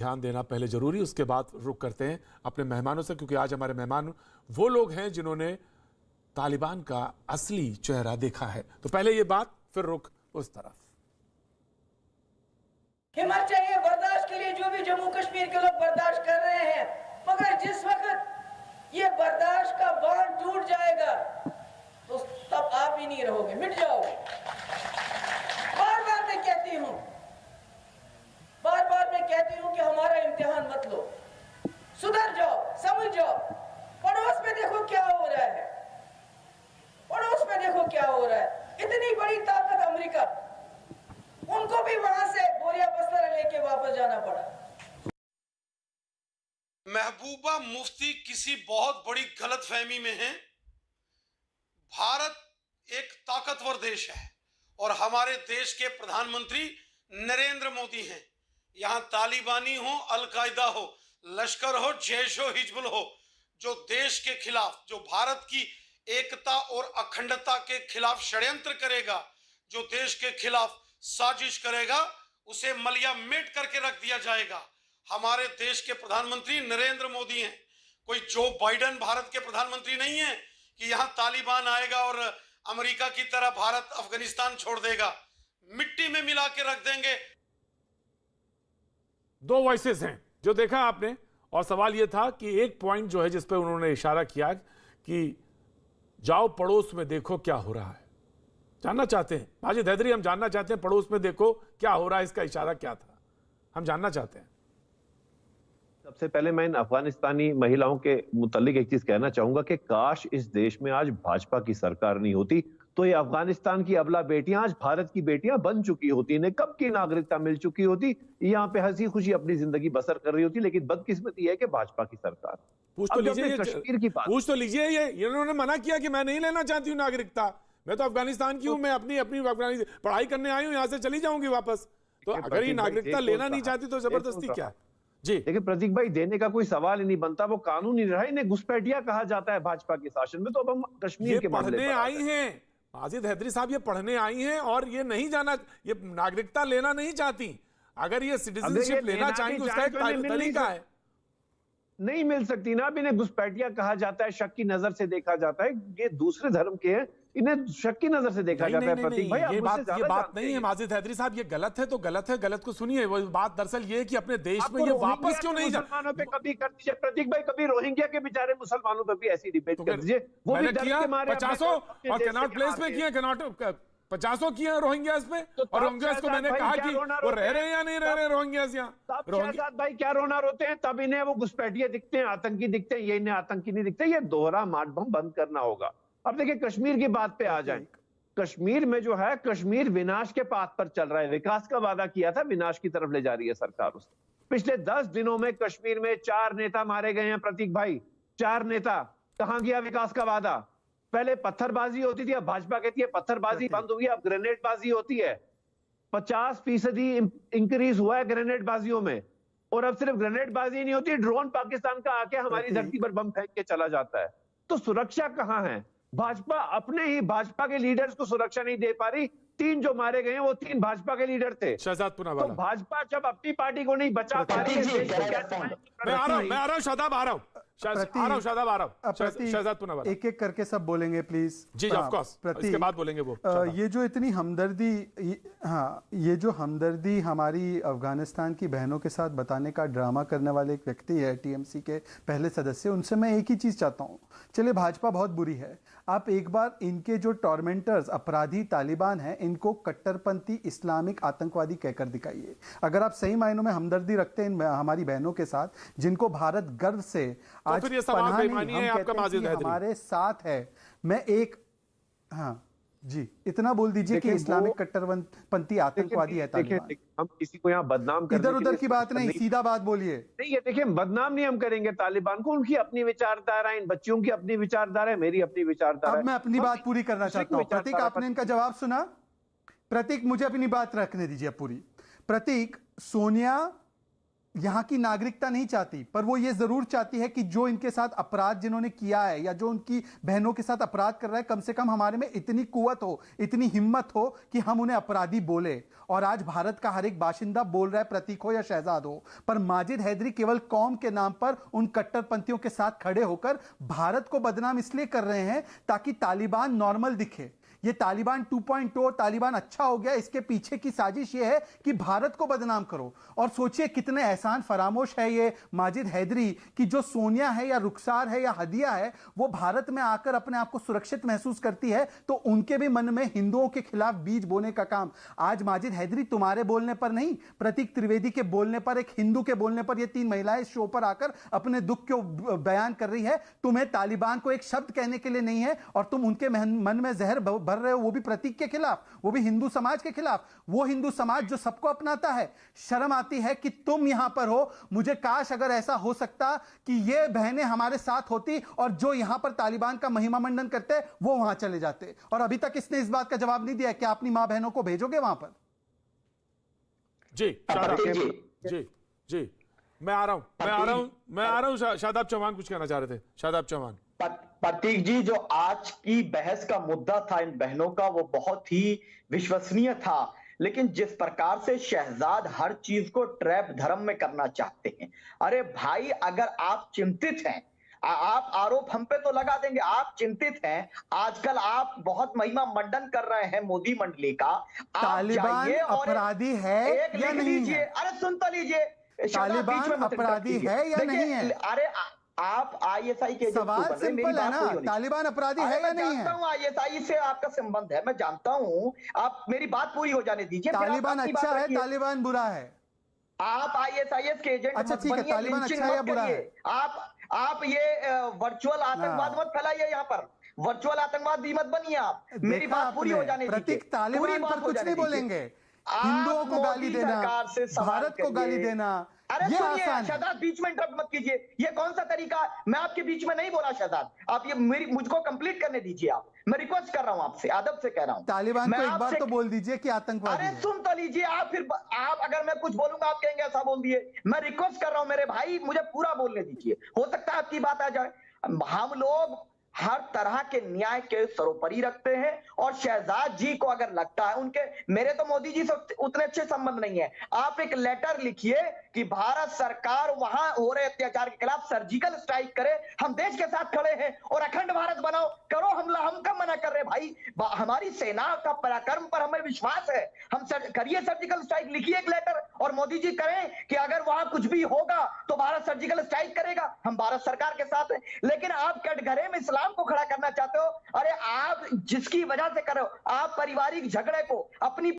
ध्यान देना पहले जरूरी, उसके बाद रुक करते हैं अपने मेहमानों से, क्योंकि आज हमारे मेहमान वो लोग हैं जिन्होंने तालिबान का असली चेहरा देखा है। तो पहले ये बात, फिर रुक उस तरफ। हिम्मत चाहिए बर्दाश्त के लिए, जो भी जम्मू कश्मीर के लोग बर्दाश्त कर रहे हैं, मगर जिस वक्त ये बर्दाश्त का बांध टूट जाएगा तो तब आप ही नहीं रहोगे, मिट जाओगे। बार बार मैं कहती हूँ, बार बार मैं कहती हूँ कि हमारा इम्तिहान मत लो, सुधर जाओ, समझ जाओ। पड़ोस में देखो क्या हो रहा है, पड़ोस में देखो क्या हो रहा है। इतनी बड़ी ताकत अमेरिका, उनको भी वहां से बोरिया बस्तर लेके वापस जाना पड़ा। महबूबा मुफ्ती किसी बहुत बड़ी गलतफहमी में है। भारत एक ताकतवर देश है और हमारे देश के प्रधानमंत्री नरेंद्र मोदी हैं। यहां तालिबानी हो, अलकायदा हो, लश्कर हो, जैश हो, हिजबुल हो, जो देश के खिलाफ, जो भारत की एकता और अखंडता के खिलाफ षड्यंत्र करेगा, जो देश के खिलाफ साजिश करेगा, उसे मलिया मेट करके रख दिया जाएगा। हमारे देश के प्रधानमंत्री नरेंद्र मोदी हैं। कोई जो बाइडेन भारत के प्रधानमंत्री नहीं है कि यहां तालिबान आएगा और अमेरिका की तरह भारत अफगानिस्तान छोड़ देगा, मिट्टी में मिला के रख देंगे। दो वॉइसेस हैं जो देखा आपने, और सवाल यह था कि एक पॉइंट जो है जिस पे उन्होंने इशारा किया कि जाओ पड़ोस में देखो क्या हो रहा है। जानना चाहते हैं माजिद हैदरी, हम जानना चाहते हैं पड़ोस में देखो क्या हो रहा है, इसका इशारा क्या था, हम जानना चाहते हैं। सबसे पहले मैं इन अफगानिस्तानी महिलाओं के मुतालिक एक चीज कहना चाहूंगा कि काश इस देश में आज भाजपा की सरकार नहीं होती तो ये अफगानिस्तान की अबला बेटियां आज भारत की बेटियां बन चुकी होती, इन्हें कब की नागरिकता मिल चुकी होती, यहाँ पे हंसी खुशी अपनी जिंदगी बसर कर रही होती। लेकिन बदकिस्मती है कि भाजपा की सरकार। पूछ तो लीजिए कश्मीर की बात, पूछ तो लीजिए, ये इन्होंने मना किया कि मैं नहीं लेना चाहती हूँ नागरिकता, मैं तो अफगानिस्तान की हूँ, मैं अपनी पढ़ाई करने आई हूँ, यहाँ से चली जाऊंगी वापस। तो अगर ये नागरिकता लेना नहीं चाहती तो जबरदस्ती क्या जी? लेकिन प्रतीक भाई, देने का कोई सवाल ही नहीं बनता, वो कानून ही रहा, इन्हें घुसपैठिया कहा जाता है भाजपा के शासन में। तो अब हम कश्मीर के मामले पढ़ने आई हैं माजिद हैदरी साहब, ये पढ़ने आई हैं और ये नहीं जाना, ये नागरिकता लेना नहीं चाहती। अगर ये सिटीजनशिप लेना चाहेंगे उसका एक तरीका है, नहीं मिल सकती ना। अब इन्हें घुसपैठिया कहा जाता है, शक की नजर से देखा जाता है, ये दूसरे धर्म के हैं, इन्हें शक की नजर से देखा जाता है। प्रतीक भाई, ये बात नहीं है माजिद हैदरी साहब, ये गलत है तो गलत है, गलत को सुनिए। वो बात दरअसल ये है कि अपने देश में ये वापस क्यों नहीं मुसलमानों पे कभी कर दीजिए प्रतीक भाई, कभी रोहिंग्या के बेचारे मुसलमानों पे भी ऐसी डिबेट कर दीजिए। वो भी डर के मारे 50 और कनॉट प्लेस में किए, कनॉट 50 किए रोहिंग्यास पे, और रोहिंग्यास को मैंने कहा कि वो रह रहे हैं या नहीं रह रहे रोहिंग्यास यहाँ। शहजाद भाई क्या रोना रोते हैं, तब इन्हें वो घुसपैठिए दिखते हैं, आतंकी दिखते हैं, ये इन्हें आतंकी नहीं दिखते। ये दोहरा मार बम बंद करना होगा। अब देखिए कश्मीर की बात पे आ जाए। कश्मीर में जो है, कश्मीर विनाश के पाथ पर चल रहा है। विकास का वादा किया था, विनाश की तरफ ले जा रही है सरकार उसे। पिछले 10 दिनों में कश्मीर में 4 नेता मारे गए हैं प्रतीक भाई, 4 नेता। कहां गया विकास का वादा? पहले पत्थरबाजी होती थी, अब भाजपा कहती है पत्थरबाजी बंद हुई, अब ग्रेनेडबाजी होती है। 50% इंक्रीज हुआ है ग्रेनेडबाजियों में। और अब सिर्फ ग्रेनेडबाजी नहीं होती, ड्रोन पाकिस्तान का आके हमारी धरती पर बम फेंक के चला जाता है। तो सुरक्षा कहां है? भाजपा अपने ही भाजपा के लीडर्स को सुरक्षा नहीं दे पा रही। 3 जो मारे गए हैं वो 3 भाजपा के लीडर थे। शहजाद पूनावाला, तो भाजपा जब अपनी पार्टी को नहीं बचा पा रही है, मैं आ रहा हूं शादाब, आ रहा हूं शादाब, आ रहा हूं शहजाद पूनावाला। एक एक करके सब बोलेंगे प्लीज जी, ऑफ कोर्स, इसके बाद बोलेंगे वो। ये जो इतनी हमदर्दी, हाँ, ये जो हमदर्दी हमारी अफगानिस्तान की बहनों के साथ बताने का ड्रामा करने वाले एक व्यक्ति है, टीएमसी के पहले सदस्य, उनसे मैं एक ही चीज चाहता हूँ। चलिए भाजपा बहुत बुरी है, आप एक बार इनके जो टॉर्मेंटर्स अपराधी तालिबान हैं, इनको कट्टरपंथी इस्लामिक आतंकवादी कहकर दिखाइए। अगर आप सही मायनों में हमदर्दी रखते हैं हमारी बहनों के साथ, जिनको भारत गर्व से आज फिर ये सवाल बेईमानी है आपका माजिद हैदरी, हमारे साथ है। मैं एक, हाँ जी, इतना बोल दीजिए कि इस्लामिक कट्टरपंथी आतंकवादी है तालिबान। हम किसी को यहाँ बदनाम करने इधर उधर की बात नहीं, सीधा बात बोलिए। नहीं, ये देखिए, बदनाम नहीं हम करेंगे तालिबान को, उनकी अपनी विचारधारा, इन बच्चियों की अपनी विचारधारा है, मेरी अपनी विचारधारा। अब मैं अपनी बात पूरी करना चाहता हूँ। प्रतीक, आपने इनका जवाब सुना? प्रतीक, मुझे अपनी बात रखने दीजिए पूरी। प्रतीक, सोनिया यहाँ की नागरिकता नहीं चाहती, पर वो ये जरूर चाहती है कि जो इनके साथ अपराध जिन्होंने किया है या जो उनकी बहनों के साथ अपराध कर रहा है, कम से कम हमारे में इतनी कुव्वत हो, इतनी हिम्मत हो कि हम उन्हें अपराधी बोले। और आज भारत का हर एक बाशिंदा बोल रहा है, प्रतीक हो या शहजाद हो, पर माजिद हैदरी केवल कौम के नाम पर उन कट्टरपंथियों के साथ खड़े होकर भारत को बदनाम इसलिए कर रहे हैं ताकि तालिबान नॉर्मल दिखे। ये तालिबान 2.0, तालिबान अच्छा हो गया, इसके पीछे की साजिश ये है कि भारत को बदनाम करो। और सोचिए कितने एहसान फरामोश है ये माजिद हैदरी कि जो सोनिया है या रुखसार है या हदिया है, वो भारत में आकर अपने आप को सुरक्षित महसूस करती है, तो उनके भी मन में हिंदुओं के खिलाफ बीज बोने का काम आज माजिद हैदरी तुम्हारे बोलने पर नहीं, प्रतीक त्रिवेदी के बोलने पर, एक हिंदू के बोलने पर, ये 3 महिलाएं इस शो पर आकर अपने दुख को बयान कर रही है। तुम्हें तालिबान को एक शब्द कहने के लिए नहीं है और तुम उनके मन में जहर भर रहे हो, वो भी प्रतीक के खिलाफ, वो भी हिंदू समाज के खिलाफ, वो हिंदू समाज जो सबको अपनाता है। शर्म आती है कि तुम यहां पर हो। मुझे काश अगर ऐसा हो सकता कि ये बहनें हमारे साथ होती और जो यहां पर तालिबान का महिमा मंडन करते वो वहां चले जाते। और अभी तक इसने इस बात का जवाब नहीं दिया कि आप अपनी मां बहनों को भेजोगे वहां पर। जी जी मैं आ रहा हूं शादाब चौहान कुछ कहना चाह रहे थे। शादाब चौहान। प्रतीक जी, जो आज की बहस का मुद्दा था इन बहनों का, वो बहुत ही विश्वसनीय था, लेकिन जिस प्रकार से शहजाद हर चीज को ट्रैप धर्म में करना चाहते हैं। अरे भाई, अगर आप चिंतित हैं, आप आरोप हम पे तो लगा देंगे, आप चिंतित हैं, आजकल आप बहुत महिमा मंडन कर रहे हैं मोदी मंडली का। तालिबान अपराधी है या नहीं है? अरे सुन तो लीजिए, तालिबान अपराधी है या नहीं है? अरे आप आईएसआई के सवाल सिंपल है ना, तालिबान अपराधी है या नहीं है? मैं जानता हूं आईएसआई से आपका संबंध है, मैं जानता हूं, आप मेरी बात पूरी हो जाने दीजिए। तालिबान अच्छा है, तालिबान बुरा है? आप आईएसआईएस के एजेंट अच्छा ठीक है, तालिबान अच्छा है या बुरा है? आप ये वर्चुअल आतंकवाद मत फैलाइए, यहाँ पर वर्चुअल आतंकवादी मत बनिए आप। मेरी बात पूरी हो जाने दीजिए। प्रतीक, तालिबान पर कुछ नहीं बोलेंगे, हिंदुओं को गाली देना, भारत को गाली देना, अरे ये सुनिए आसान है। शहजाद, बीच में इंटरप्ट मत कीजिए, ये कौन सा तरीका? मैं आपके बीच में नहीं बोला शहजाद, आप ये मुझको कंप्लीट करने दीजिए। आप, मैं रिक्वेस्ट कर रहा हूं आपसे, अदब से कह रहा हूं। तालिबान को एक बार तो बोल दीजिए कि आतंकवादी अरे सुन तो लीजिए, आप अगर मैं कुछ बोलूंगा आप कहेंगे ऐसा बोल दिए। मैं रिक्वेस्ट कर रहा हूं मेरे भाई, मुझे पूरा बोलने दीजिए, हो सकता है आपकी बात आ जाए। हम लोग हर तरह के न्याय के सर्वोपरि रखते हैं, और शहजाद जी को अगर लगता है उनके, मेरे तो मोदी जी से उतने अच्छे संबंध नहीं है, आप एक लेटर लिखिए कि भारत सरकार वहां हो रहे अत्याचार के खिलाफ सर्जिकल स्ट्राइक करे, हम देश के साथ खड़े हैं, और अखंड भारत बनाओ, करो हमला। हम कब मना कर रहे भाई? हमारी सेना का पराक्रम पर हमें विश्वास है, हम करिए सर्जिकल स्ट्राइक, लिखिए एक लेटर, और मोदी जी करें कि अगर वहां कुछ भी होगा तो भारत सर्जिकल स्ट्राइक करेगा, हम भारत सरकार के साथ हैं। लेकिन आप कटघरे में इस्लाम को खड़ा करना चाहते हो। अरे आप जिसकी वजह से कर रहे हो, आप पारिवारिक झगड़े को, अपनी